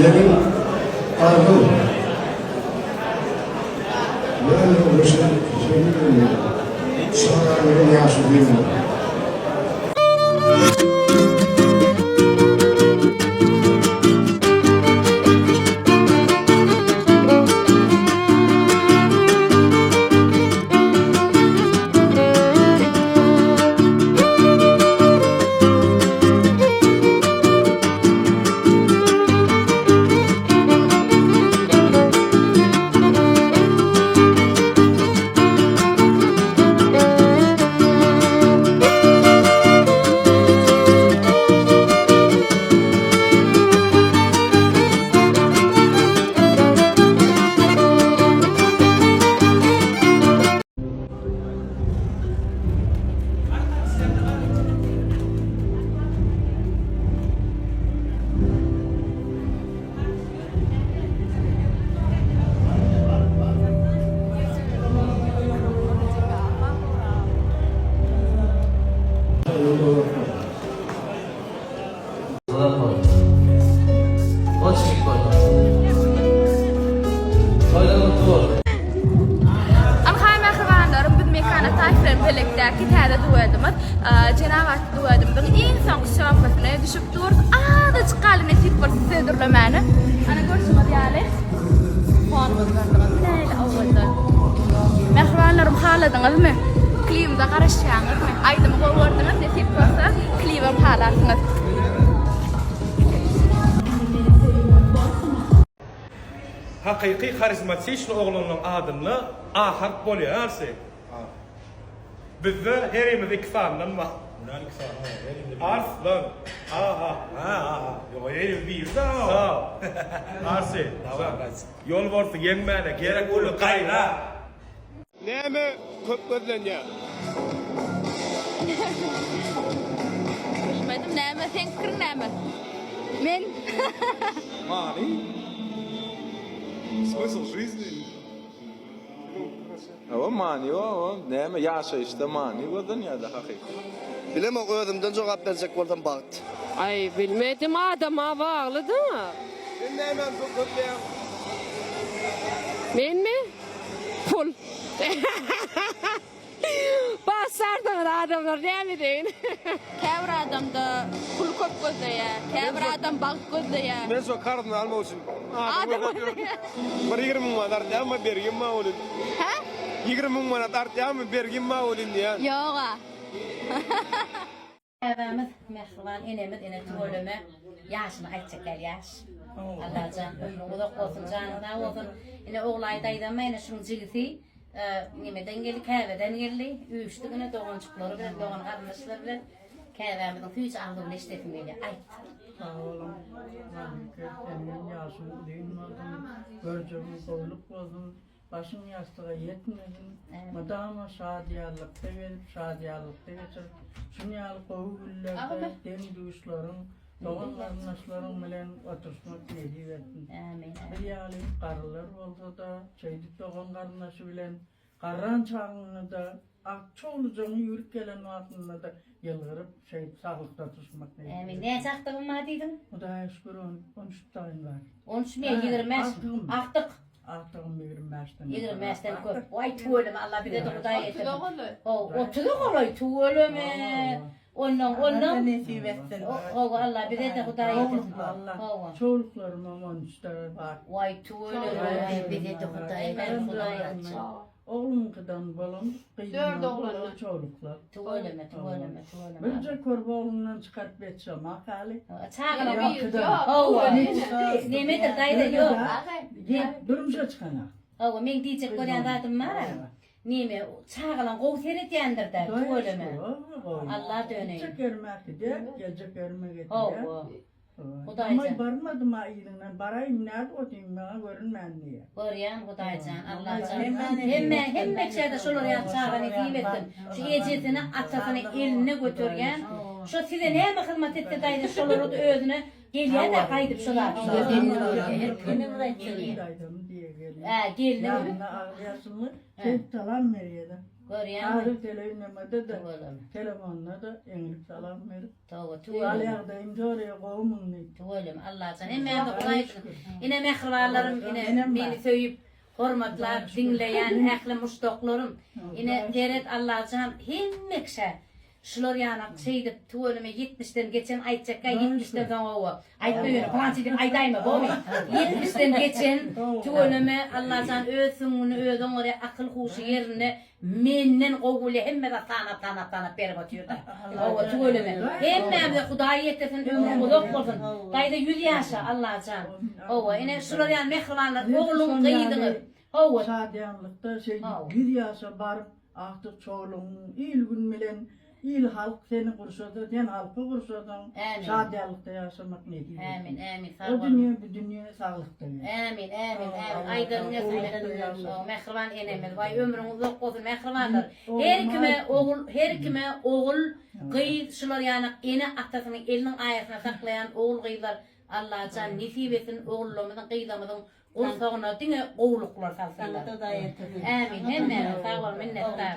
Yemin argın. Böyle bir şey bilmiyorum. Sonra benim yaşım bilmiyorum. Birlikdeki täze duýdymyz. Cenab-ı duýdymyň iň soňky şopasyna düşüp durdy. Ada çykalyny tip bir södürlemeni. Ana görşüňiz ýaly. Fonumyz bardygy näle awalda. Merhabanlarym, haladyňyzmy? Klimda garaşýaňyzmy? Aýdymy goýurdyňyz, ne tip bolsa, klimim halatyňyz. Hakyky karizmatik oglanyň adyny A harf bolýarsy. Bizde her yerimiz iki sandan var. Arslan. Yo yerim bir sağ. Arsi. Yol varsa yenmene gerek olur kayra. Näme köp gözlenýär? Bilmedim näme sen kir näme? Men Mani. Смысл жизни. Ama mani o, näme ýaşaýyşda mani boldan ýa-da hakyky. Bileme özümden jogap berjek bolsam bagt. Ay bilmedim adama bağlıdı mı? Sen näme köp gözlenýär? Men mi? Pul. Basardın adamlar ne mi deyin? käbir adamda pul köp gözleýär, käbir adam bagt gözleýär. Men şu kardyny almak üçin. Adam Bir 20 manat artýarmy bergin ma bolýar. Ha? 20 manat artýarmy bergin ma bolýar diýär. Yoga. Evimiz mehriban enemiz ene tuğuleme yaşını aytacaklar yaş. Allah can ömrü da olsun canına olsun. Ene oğlay daydan ene şunun jigisi nimeden geldi kahveden geldi. Üçtü güne doğançıkları bilen doğan kardeşler bilen kahvemizin hiç ağzını işletmeyle ayttı. Sağ olun. Benim yaşım değil mi oldum? Görcümü kolluk oldum. Başım yastığa yetmedim. Madama şadiyalıkta verip şadiyalıkta geçirip şunyalı kovu güllerde den duyuşlarım, doğan kardeşlerim bilen oturuşmak neydi verdim. Bir yalim karılar olsa da şeydi doğan kardeşi bilen karran çağını da Akçoğlucan'ı yürüp gelen vaktinde da yılgırıp sağlıkta tutuşmak neydi. Ne çaktığın mı deydin? O da şükür 13 tane var. 13 mi 25? Aktık. Artığım 25'ten. 25'ten köp. Vay tuğulum Allah bir de Huday etsin. Otudu kolay tuğulum. Ondan. O Allah bir de Huday etsin. Allah. Çoğuluklarım 13 tane var. Vay tuğulum bir de Huday etsin. Oğlum kıdan balon. Dört oğlanlar. Çoğuluklar. Tuğulum. Bence korba oğlundan çıkarıp geçeceğim. Akali. Çağına bir yok. Nemedir dayda yok. Durumca çıkana. O men diyecek koyan zaten var. Neme çağılan qow seret yandirdi. Tuğulum. Allah dönüyor. Gece görmek gidiyor. Gece görmek gidiyor. Hudaycan. Ama barmadım ha iyiliğinden. Barayım nerede otayım bana görünmen diye. Görüyen Hudaycan. Allah can. Hemme şeyde şolar ya çağını diyemedim. Şu ecetini atasını eline götürgen. Şu size ne mi hizmet etti daydı şoları da özüne geliyor da kaydıp şolar. Günü bırakıyor. Daydım diye geliyor. Geldi. Yanına ağrıyasın mı? Talan veriyor da. Görýän Ağrı televizyonda da Tuvalım. telefonla da enlik salam verip. Tawa Tu tuvalım. alyaqdayım jorya qoğumun ne. Tuvalım Allah can. Emme de Hudaý ine mehribarlarym ine meni söýüp hormatlap dinleýän ähli muşdoklarym ine deret Allah can hemmekşe şular ýana şeýdip tuvalyma 70'den geçen aýtjakka 70'den soňa aýtmaýyn Fransy dip aýdaýma boby 70'den geçen tuvalyma Allah can özüňni özüňe akyl huşy ýerine menden gowuly hemme de tanap berip oturýar. Owa tuvalyma hemme de Hudaý etsin ömrüň uzak bolsun. Daýda 100 ýaşa Allah can. Owa ine şular ýany mehribanlar oğlum gyýdyňy. Owa Şadyanlıkta şey bir yaşa barıp artık çoğulun il gün bilen il halk seni kursadı, sen halkı kursadın. Amin. Şadyanlıkta yaşamak ne gibi? Amin amin O sağ ol. dünya bu dünya sağlıkta. Amin amin amin. Aydın o mehriban enemiz. Vay ömrüň uzak bolsun mehribanlar. Her kime oğul gyýy şular ýany ene atasynyň eliniň aýasyna saklayan oğul gyýlar. Allah can nisip etsin oğullarymyzyň gyýdamyzyň Unsağına dine oğluklar salsınlar. Amin. Hemme sağ ol minnettar.